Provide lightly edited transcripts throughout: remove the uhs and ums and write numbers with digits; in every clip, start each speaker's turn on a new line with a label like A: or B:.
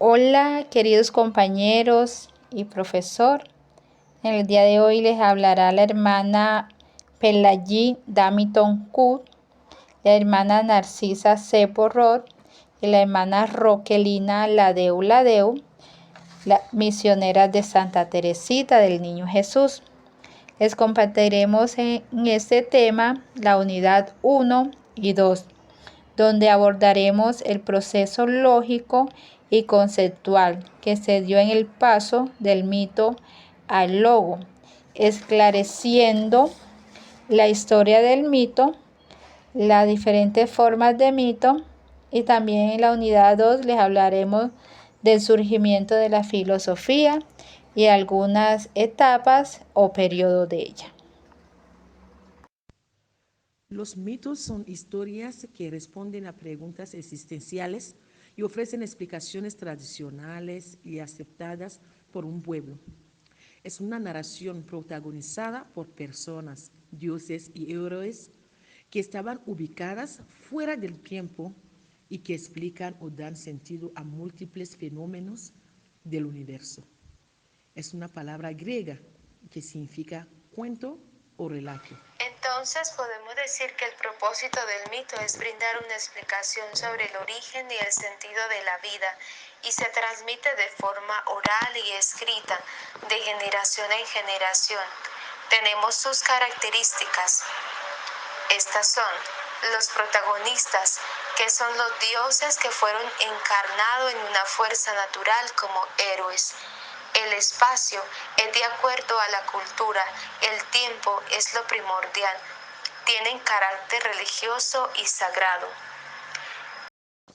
A: Hola, queridos compañeros y profesor. En el día de hoy les hablará la hermana Pelagie Damiton Kut, la hermana Narcisa C. Porrot y la hermana Roquelina Ladeu, las misioneras de Santa Teresita del Niño Jesús. Les compartiremos en este tema la unidad 1 y 2, donde abordaremos el proceso lógico y conceptual que se dio en el paso del mito al logo, esclareciendo la historia del mito, las diferentes formas de mito, y también en la unidad 2 les hablaremos del surgimiento de la filosofía y algunas etapas o periodos de ella.
B: Los mitos son historias que responden a preguntas existenciales y ofrecen explicaciones tradicionales y aceptadas por un pueblo. Es una narración protagonizada por personas, dioses y héroes que estaban ubicadas fuera del tiempo y que explican o dan sentido a múltiples fenómenos del universo. Es una palabra griega que significa cuento o relato.
C: Entonces podemos decir que el propósito del mito es brindar una explicación sobre el origen y el sentido de la vida y se transmite de forma oral y escrita de generación en generación. Tenemos sus características. Estas son los protagonistas, que son los dioses que fueron encarnados en una fuerza natural como héroes. El espacio es de acuerdo a la cultura, el tiempo es lo primordial, tienen carácter religioso y sagrado.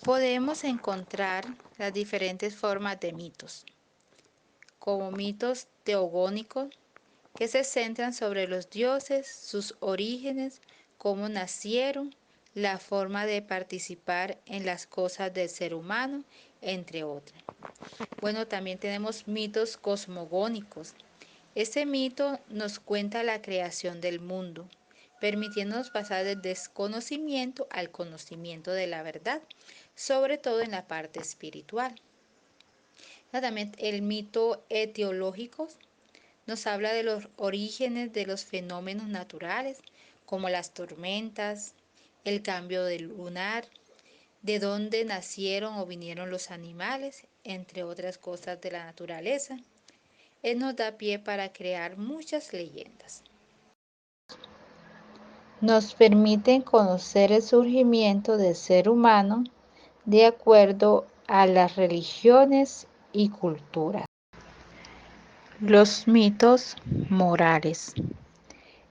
A: Podemos encontrar las diferentes formas de mitos, como mitos teogónicos, que se centran sobre los dioses, sus orígenes, cómo nacieron, la forma de participar en las cosas del ser humano, entre otras. Bueno, también tenemos mitos cosmogónicos. Este mito nos cuenta la creación del mundo, permitiéndonos pasar del desconocimiento al conocimiento de la verdad, sobre todo en la parte espiritual. También el mito etiológico nos habla de los orígenes de los fenómenos naturales, como las tormentas, el cambio del lunar, de dónde nacieron o vinieron los animales, entre otras cosas de la naturaleza. Él nos da pie para crear muchas leyendas. Nos permiten conocer el surgimiento del ser humano de acuerdo a las religiones y culturas. Los mitos morales.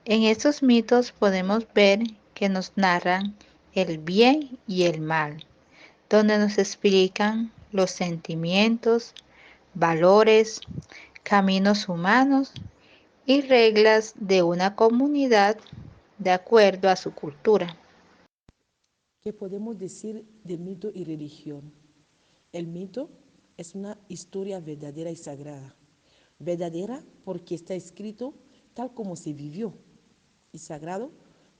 A: En estos mitos podemos ver que nos narran el bien y el mal, donde nos explican los sentimientos, valores, caminos humanos y reglas de una comunidad de acuerdo a su cultura.
B: ¿Qué podemos decir de mito y religión? El mito es una historia verdadera y sagrada. Verdadera porque está escrito tal como se vivió y sagrado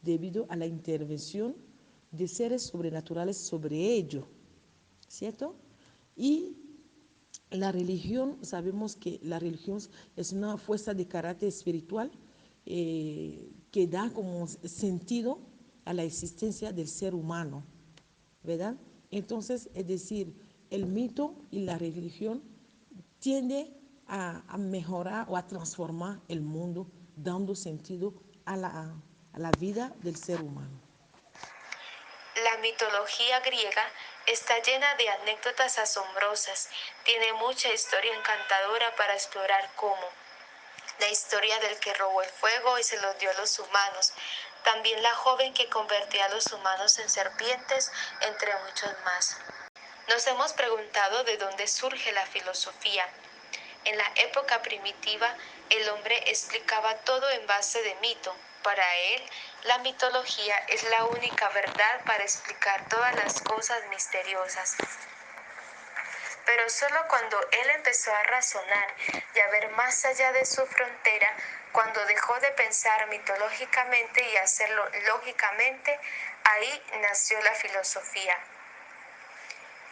B: debido a la intervención de seres sobrenaturales sobre ello, ¿cierto? Y la religión, sabemos que la religión es una fuerza de carácter espiritual que da como sentido a la existencia del ser humano, ¿verdad? Entonces, es decir, el mito y la religión tienden a mejorar o a transformar el mundo, dando sentido a la vida del ser humano.
C: La mitología griega está llena de anécdotas asombrosas, tiene mucha historia encantadora para explorar cómo. La historia del que robó el fuego y se lo dio a los humanos, también la joven que convertía a los humanos en serpientes, entre muchos más. Nos hemos preguntado de dónde surge la filosofía. En la época primitiva, el hombre explicaba todo en base de mito. Para él, la mitología es la única verdad para explicar todas las cosas misteriosas. Pero solo cuando él empezó a razonar y a ver más allá de su frontera, cuando dejó de pensar mitológicamente y hacerlo lógicamente, ahí nació la filosofía.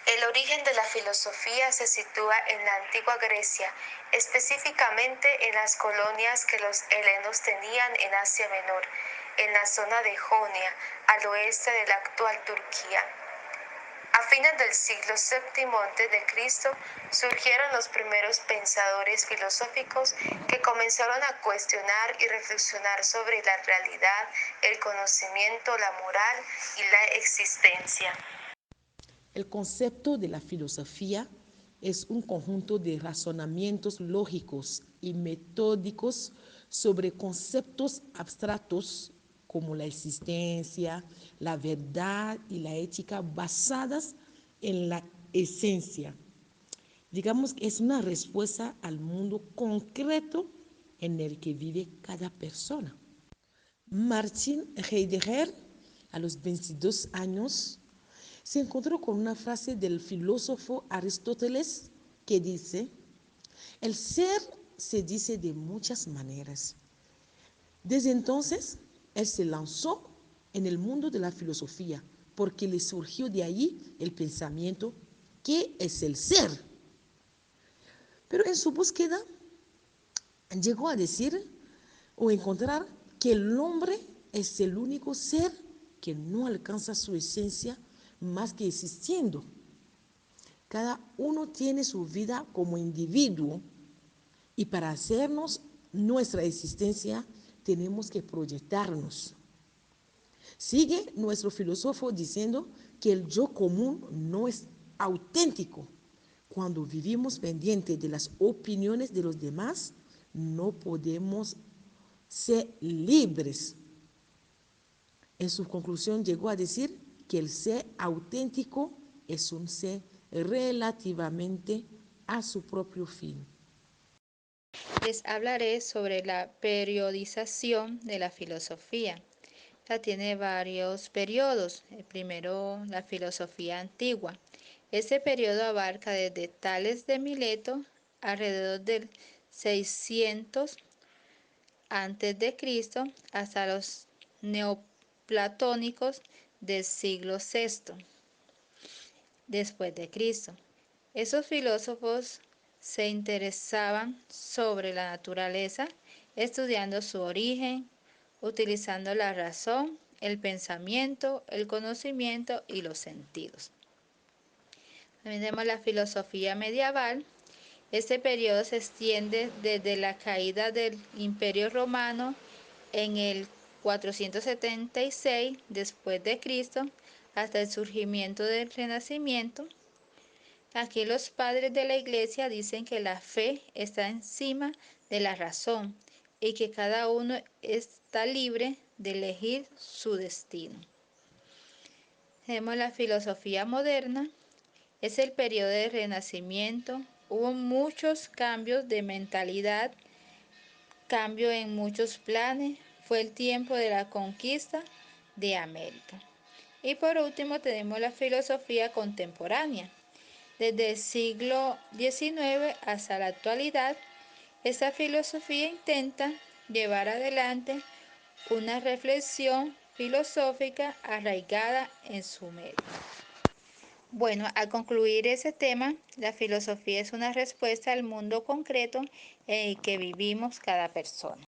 C: El origen de la filosofía se sitúa en la antigua Grecia, específicamente en las colonias que los helenos tenían en Asia Menor, en la zona de Jonia, al oeste de la actual Turquía. A fines del siglo VII a.C. surgieron los primeros pensadores filosóficos que comenzaron a cuestionar y reflexionar sobre la realidad, el conocimiento, la moral y la existencia.
B: El concepto de la filosofía es un conjunto de razonamientos lógicos y metódicos sobre conceptos abstractos como la existencia, la verdad y la ética basadas en la esencia. Digamos que es una respuesta al mundo concreto en el que vive cada persona. Martin Heidegger, a los 22 años, se encontró con una frase del filósofo Aristóteles que dice: el ser se dice de muchas maneras. Desde entonces, él se lanzó en el mundo de la filosofía porque le surgió de ahí el pensamiento: ¿qué es el ser? Pero en su búsqueda llegó a decir o encontrar que el hombre es el único ser que no alcanza su esencia más que existiendo. Cada uno tiene su vida como individuo y para hacernos nuestra existencia tenemos que proyectarnos. Sigue nuestro filósofo diciendo que el yo común no es auténtico. Cuando vivimos pendientes de las opiniones de los demás, no podemos ser libres. En su conclusión llegó a decir que el ser auténtico es un ser relativamente a su propio fin.
A: Les hablaré sobre la periodización de la filosofía. Esta tiene varios periodos. El primero, la filosofía antigua. Este periodo abarca desde Tales de Mileto alrededor del 600 a.C. hasta los neoplatónicos del siglo VI después de Cristo. Esos filósofos se interesaban sobre la naturaleza, estudiando su origen, utilizando la razón, el pensamiento, el conocimiento y los sentidos. También tenemos la filosofía medieval. Este periodo se extiende desde la caída del Imperio Romano en el 476 después de Cristo hasta el surgimiento del Renacimiento. Aquí los padres de la Iglesia dicen que la fe está encima de la razón y que cada uno está libre de elegir su destino. Tenemos la filosofía moderna. Es el periodo del Renacimiento. Hubo muchos cambios de mentalidad, cambio en muchos planes. Fue el tiempo de la conquista de América. Y por último tenemos la filosofía contemporánea. Desde el siglo XIX hasta la actualidad, esta filosofía intenta llevar adelante una reflexión filosófica arraigada en su medio. Bueno, al concluir ese tema, la filosofía es una respuesta al mundo concreto en el que vivimos cada persona.